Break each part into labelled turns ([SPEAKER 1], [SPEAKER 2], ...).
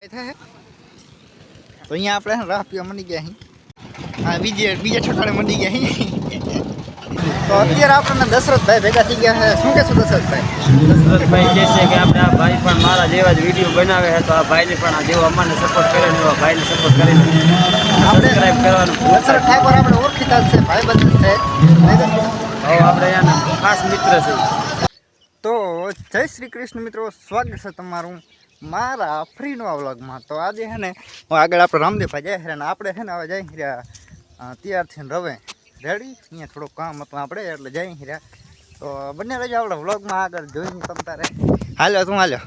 [SPEAKER 1] તો અહીંયા આપણે રાહ પીવા મંડી ગયા અહીં. હા બીજે ઠકાણે મંડી ગયા અહીં. તો અત્યારે આપણને દશરથભાઈ ભેગા થઈ ગયા છે. શું કહેશો દશરથભાઈ?
[SPEAKER 2] કહે છે કે આપણે આ ભાઈ પણ મારા જેવા જ વિડીયો બનાવે છે, તો આ ભાઈને પણ આ જેવો અમાને સપોર્ટ કરે ને એવા ભાઈને સપોર્ટ કરીને સબસ્ક્રાઇબ કરવાનું.
[SPEAKER 1] દશરથ ઠાકોર આપણે ઓળખીતા છે, ભાઈબંધ છે.
[SPEAKER 2] હવે આપણે એના ખાસ મિત્ર છે.
[SPEAKER 1] તો જય શ્રી કૃષ્ણ મિત્રો, સ્વાગત છે તમારું મારા ફ્રી નવા વ્લોગમાં. તો આજે છે ને આગળ આપણે રામદેવભાઈ જાય છે ને આપણે છે ને હવે જઈ રહ્યા તૈયાર થઈને રવે રેડી. અહીંયા થોડુંક કામ હતું આપણે એટલે જઈ રહ્યા. તો બંને રજા આપણે વ્લોગમાં આગળ જોઈને તમ તારે હાલ્યો તું હાલ્યો.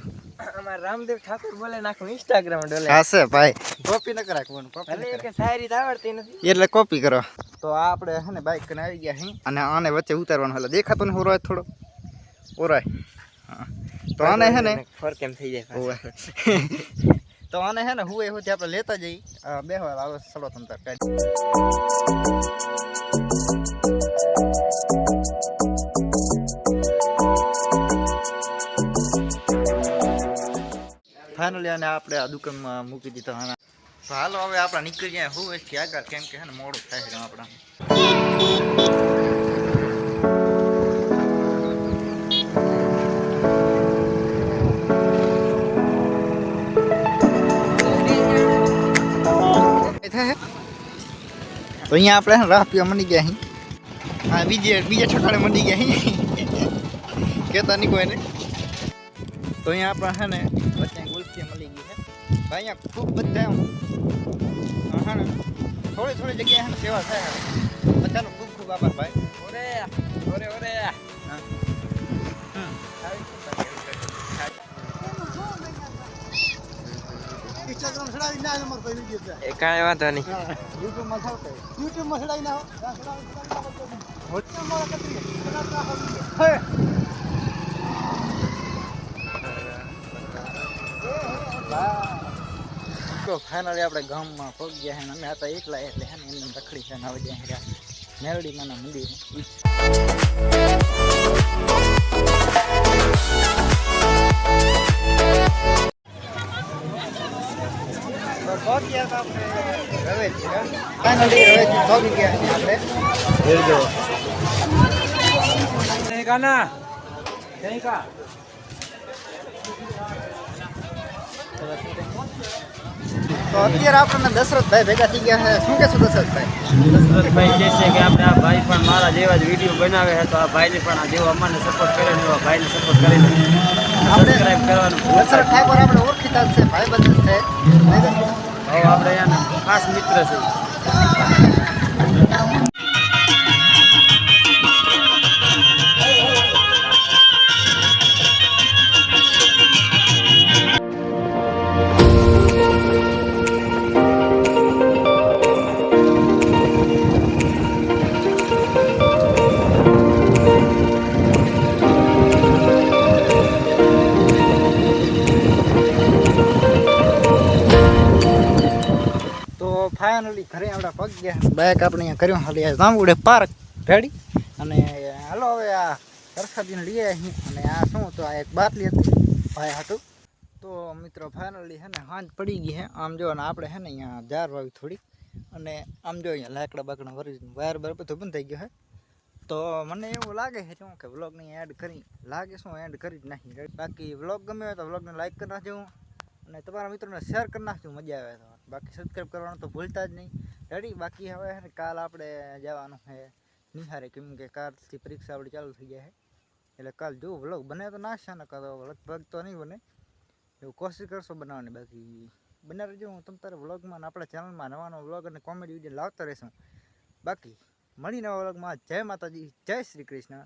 [SPEAKER 2] અમારા રામદેવ ઠાકોર બોલે નાખું ઇન્સ્ટાગ્રામ ડોલે.
[SPEAKER 1] હાશે ભાઈ, કોપી ન કરાવવાનું,
[SPEAKER 2] કે શાયરી આવડતી નથી
[SPEAKER 1] એટલે કોપી કરો. તો આપણે છે ને બાઇક કરીને આવી ગયા અહીં અને આને વચ્ચે ઉતારવાનું એટલે દેખાતો ને ઓરાય થોડો ઓરાય. હા તો આને છે ને
[SPEAKER 2] ફર કેમ થઈ જાય
[SPEAKER 1] તો આને છે ને હું એવું આપણે લેતા જઈ બેહવા આવે ચલો તમ તાર કાઢી. ફાઇનલી આને આપણે આ દુકાનમાં મૂકી દીધા આના. તો હાલો હવે આપણે નીકળી જાય હું એથી આગળ, કેમ કે છે ને મોડું થાય છે આપણા. તો અહીંયા આપણે રાહ પીવા મંડી ગયા અહીં. હા બીજે ઠકાણે મંડી ગયા અહીં. કહેતા નહીં કોઈને. તો અહીંયા આપણે છે ને વચ્ચે ગુલફી મળી ગઈ છે ભાઈ. અહીંયા ખૂબ બધા હા ને થોડી જગ્યાએ છે ને સેવા થાય હવે. બધાનો ખૂબ ખૂબ આભાર ભાઈ.
[SPEAKER 2] ઓરે ઓરે ઓરે કાંઈ વાંધો નહીં.
[SPEAKER 1] યુટ્યુબમાં થાવ યુટ્યુબમાં ચડાવી નાખો. તો ફાઇનલી આપણે ગામમાં પહોંચી ગયા છે. અમે હતા એકલા એટલે છે ને એમને રખડી છે ને હવે જ્યાં મેરડીમાંના મંદિર તો અત્યારે આપણને દશરથભાઈ ભેગા થઈ ગયા છે. શું કહેશો દશરથભાઈ?
[SPEAKER 2] દશરથભાઈ કહે છે કે આપણે આ ભાઈ પણ મારા જેવા જ વિડીયો બનાવે છે, તો આ ભાઈને પણ આ જેવો અમાને સપોર્ટ કરે ને એવા ભાઈને સપોર્ટ કરીને સબસ્ક્રાઇબ કરવાનું.
[SPEAKER 1] દશરથ ઠાકોર આપણે ઓળખીતા છે, ભાઈબંધ છે.
[SPEAKER 2] હવે આપણે એના ખાસ મિત્ર છે.
[SPEAKER 1] ફાઇનલી ઘરે આપણે પગ ગયા. બાઇક આપણે અહીંયા કર્યું હાલી જાંબુડે પાર્ક રેડી. અને હાલો હવે આ પ્રસાદીને લઈએ અહીં. અને આ શું તો આ એક બાટલી હતી ભાઈ હતું. તો મિત્રો ફાઇનલી છે ને સાંજ પડી ગઈ છે. આમ જો ને આપણે છે ને અહીંયા જાર વાવી થોડી. અને આમ જો અહીંયા લાકડા બાકડા વરી વાયર બાર બધું બંધ થઈ ગયો છે. તો મને એવું લાગે છે શું કે વ્લોગને એડ કરી લાગે શું એડ કરી જ નાખી. બાકી વ્લોગ ગમે હોય તો વ્લોગને લાઈક કરી નાખજો અને તમારા મિત્રોને શેર કરી નાખજો. મજા આવે તો બાકી સબસ્ક્રાઈબ કરવાનું તો ભૂલતા જ નહીં રેડી. બાકી હવે છે ને કાલ આપણે જવાનું છે નિહારે, કેમ કે કાલથી પરીક્ષા આપણી ચાલુ થઈ જાય છે. એટલે કાલ જો વ્લોગ બને તો નાખશે ને કાં તો લગભગ તો નહીં બને એવું કોશિશ કરશો બનાવવાની. બાકી બને રહેજો હું તમ તારે વ્લોગમાં આપણા ચેનલમાં નવાનો વ્લોગ અને કોમેડી વિડીયો લાવતા રહેશું. બાકી મળી નવા વ્લોગમાં. જય માતાજી, જય શ્રી કૃષ્ણ.